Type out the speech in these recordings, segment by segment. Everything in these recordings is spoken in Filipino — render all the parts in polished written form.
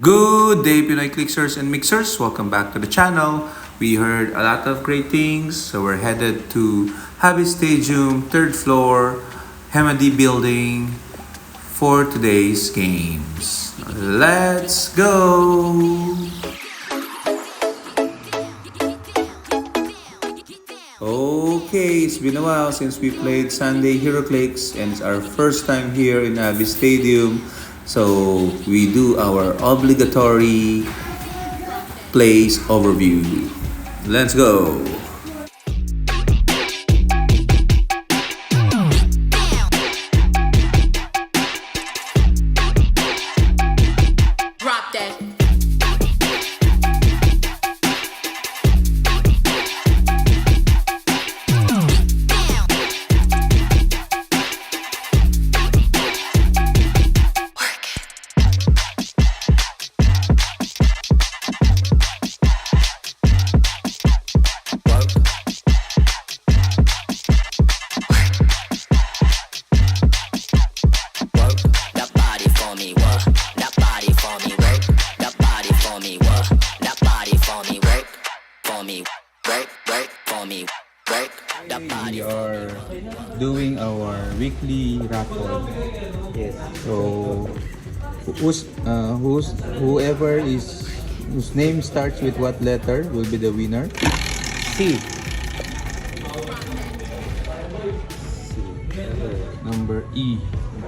Good day, Pinoy Clicksers and Mixers. Welcome back to the channel. We heard a lot of great things, so we're headed to Habi Stadium, 3rd floor, Hemadi building for today's games. Let's go! Okay, it's been a while since we played Sunday Heroclix and it's our first time here in Habi Stadium. So we do our obligatory plays overview. Let's go! Drop that. We are doing our weekly raffle. Yes. So whoever whose name starts with what letter will be the winner? C. Number E.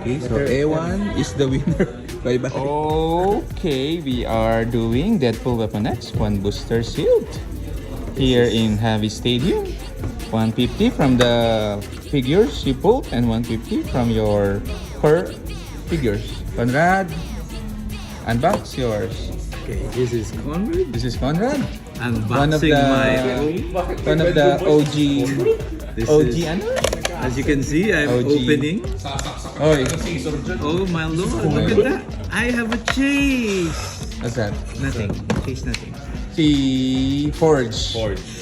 Okay, so A1 is the winner. Bye-bye. Okay, we are doing Deadpool Weapon X, 1 booster shield here in Habi Stadium. 150 from the figures you pulled and 150 from your per figures. Conrad, unbox yours. Okay, this is Conrad. This is Conrad. Unboxing One of the OG. This OG is, ano? as you can see, I'm OG. opening. Oy, Oh my lord, look at that. I have a chase. what's that? Nothing. Chase nothing. Si Forge.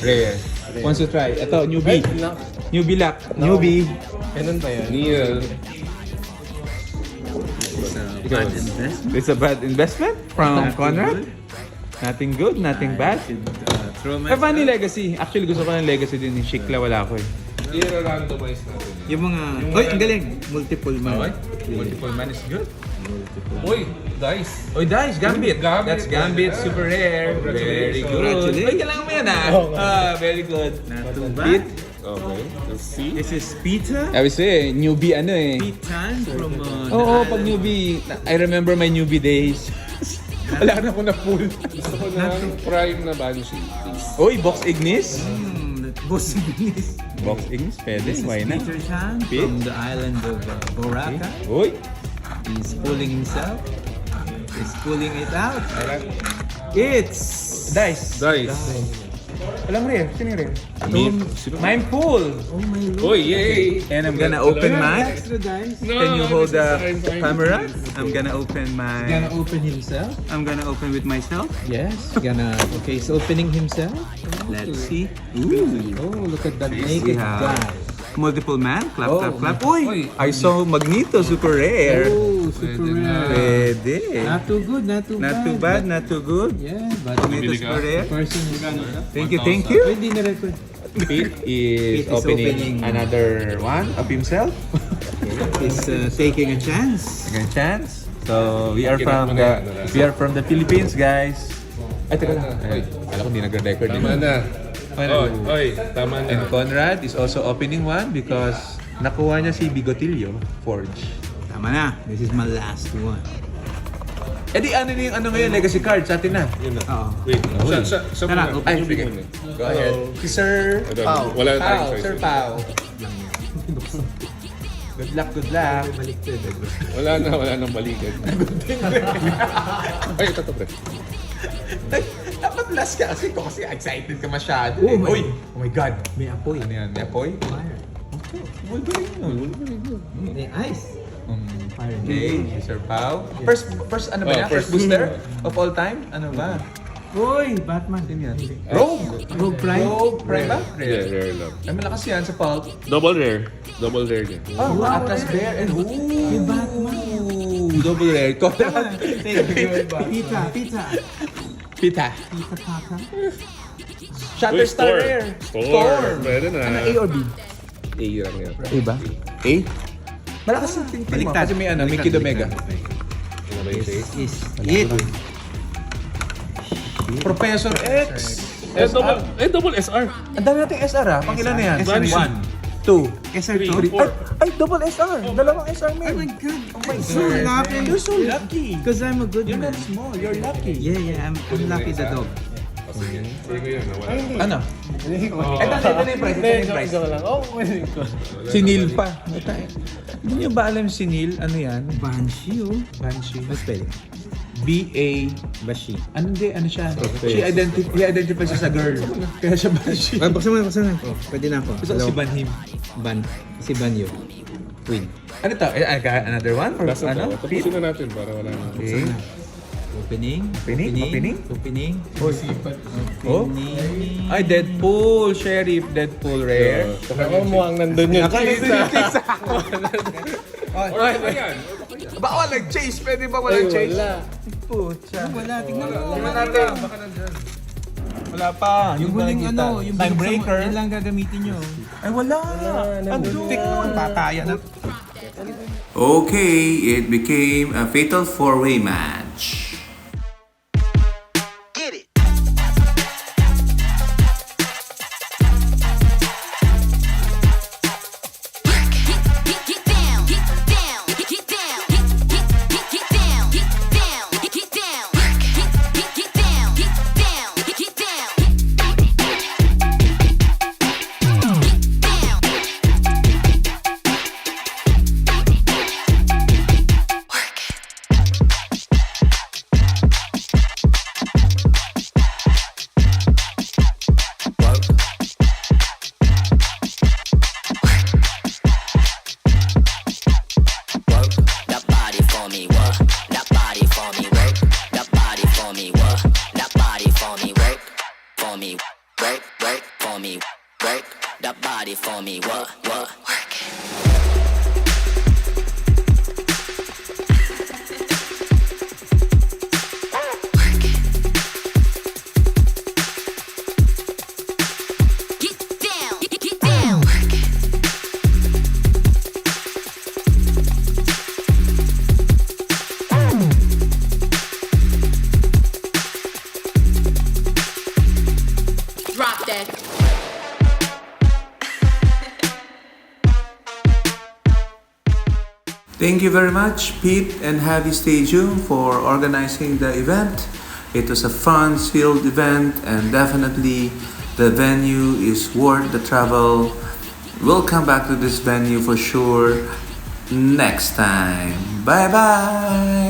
Rare. Wants to try. Ito, newbie. Newbie lock. Newbie. Ganun ba yan? It's a bad investment. It's a bad investment from Conrad. Nothing good, nothing bad. Throw my Eh, paano yung legacy? Actually, gusto ko ng legacy din. Yung Shikla, wala ko eh. I-randomize natin. Yung mga... Oy, ang galing. Multiple man. Multiple man is good. Uy, dice. Oy, dice, Gambit. Gambit. That's Gambit, super rare. Very good. Congratulations. Oy, kailangan mo yan very good. Not too Pete. bad. Okay, let's see. This is Peter. I would say, newbie ano eh. Pete Tan from... Oo, pag newbie, I remember my newbie days. Wala na ako na full. Gusto ko ng prime na Banshee, please. Oy, Box Ignis. Boss Ignis. Box Ignis, pwede. This is Why not? Peter Tan Pete. from the island of Boracay. Oy, He's pulling himself. He's pulling it out. It's dice. Dice. Walang rare. Sino yung rare? Me. Mine pool. oh my lord. Uy, yay! And I'm gonna open mine. Extra dice. Can you hold the Fine. camera? I'm gonna open my... Gonna open himself. I'm gonna open with myself. Yes. Okay, he's opening himself. Let's see. Oh, look at that naked have- guy. Multiple man. Clap, Oh, clap, clap. Uy! Uy. I saw Magneto. Super rare. Oh, super Pwede na. rare. Pwede. Not too good, not too Not bad. too bad, not too good. Yeah, but Magneto Bili ka? super rare. person is Thank you. Pwede na record. Pete Pete is opening. another one of himself. He's taking a chance. Second chance. So we are from the Philippines, guys. Ay, teka lang. Ay, alam ko hindi nag-record. Tama na. Oy, tama And na. Conrad is also opening one because nakuha niya si Bigotillo, Forge. Tama na. This is my last one. Eh di ano na yung ngayon, legacy card sa atin na. Yun na. Oo. Wait, sa Tara, muna. Ay, Yung sige. muna. Go ahead. Si Sir Ito, Pao. wala na tayong Pao, choice. Sir Pao. Good luck, good luck. Baliktad. Wala nang balikan. Ay, ito pre. Dapat last ka kasi excited ka masyado. Oh eh. my- Uy! Oh my God! May apoy. Ano yan? May apoy? Fire. Wolverine yun. May ice. Fire. Okay, si Sir Pao. First ano ba Oh, yan? First first. booster of all time? Ano ba? Uy, Batman. Sino yan? Rogue! Rogue Prime. Rogue Prime ba? Yeah, rare lang. Ay, malakas yan sa pulp. Double rare. Double rare din. Oh, Wow, Atlas Bear and May Batman. Double rare. Conrad. Pizza. Pita. Pata. Shutterstar rare. Store. Pwede na. Ano, A or B? A lang yan. A ba? A? Malakas yung tingting mo. Baliktad. Kasi may ano, may Kid Omega. Ano ba yung taste? Is it? Professor X. Double SR. Ang dami nating SR ha. Pang ilan na yan? Banshee. 1, 2, SR2? 3. Ay, double SR. Dalawang SR, Oh man. my god. Oh my So God. lucky. You're so lucky. Because I'm a good You're man. not small. You're lucky. Yeah, I'm lucky the dog. Sige. Sige yun. Nawala. Ano? Ito na yung price. Ito na yung price. Si Neil pa. Hindi niyo ba alam si Neil? Ano yan? Banshee, oh. Banshee. Mas pwede. B-A. Bashi. Ano siya? He identified siya sa girl. Kaya siya Banshee. Buksan mo. Oh, pwede na ako. Gusto ko si Banhim. Si Banyo. Queen. Ano to? Another one? Or Last ano? na to. Tapusin na natin para wala na. Okay. Opening. Opening? Oh? Ay, Deadpool. Sheriff. Deadpool rare. Ako mo ang nandun yung cheese. Alright, ayan. Baka walang chase. Pwede ba walang chase? Wala. Pucha. Wala, tignan mo. Tingnan natin. Baka nandyan. Wala pa. Yung huling ano, yung time binuksan mo, breaker. yan lang gagamitin nyo. Ay, wala. Ang tik nun. Pataya na. Okay, it became a fatal four-way match. For me, what, work it. Drop that. Thank you very much, Pete and Heavy Stadium, for organizing the event. It was a fun, sealed event, and definitely the venue is worth the travel. We'll come back to this venue for sure next time. Bye bye!